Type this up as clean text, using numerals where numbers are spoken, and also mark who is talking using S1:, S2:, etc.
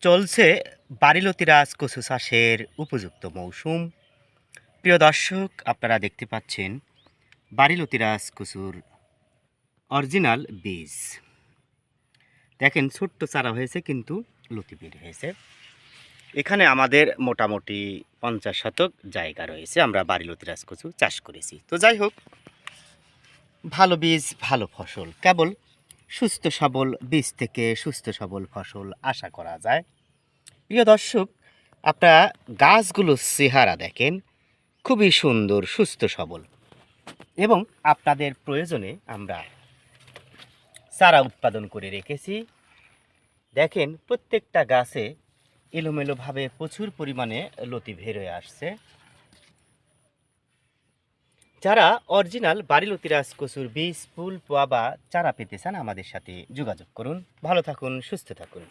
S1: চলছে বারিলতিরাজ কচু চাষের উপযুক্ত মৌসুম। প্রিয় দর্শক, আপনারা দেখতে পাচ্ছেন বারিলতিরাজ কচুর অরিজিনাল বীজ। দেখেন ছোট্ট চারা হয়েছে কিন্তু লতি বের হয়েছে। এখানে আমাদের মোটামুটি 50 শতক জায়গা রয়েছে, আমরা বারিলতিরাজ কচু চাষ করেছি। তো যাই হোক, ভালো বীজ ভালো ফসল, কেবল সুস্থ সবল বীজ থেকে সুস্থ সবল ফসল আশা করা যায়। প্রিয় দর্শক, আপনারা গাছগুলোর চেহারা দেখেন, খুবই সুন্দর সুস্থ সবল, এবং আপনাদের প্রয়োজনে আমরা চারা উৎপাদন করে রেখেছি। দেখেন প্রত্যেকটা গাছে এলোমেলোভাবে প্রচুর পরিমাণে লতি বের হয়ে আসছে। যারা অরিজিনাল বারিলতিরাজ কচুর বীজ, ফুল, পোয়া বা চারা পেতে চান, আমাদের সাথে যোগাযোগ করুন। ভালো থাকুন, সুস্থ থাকুন।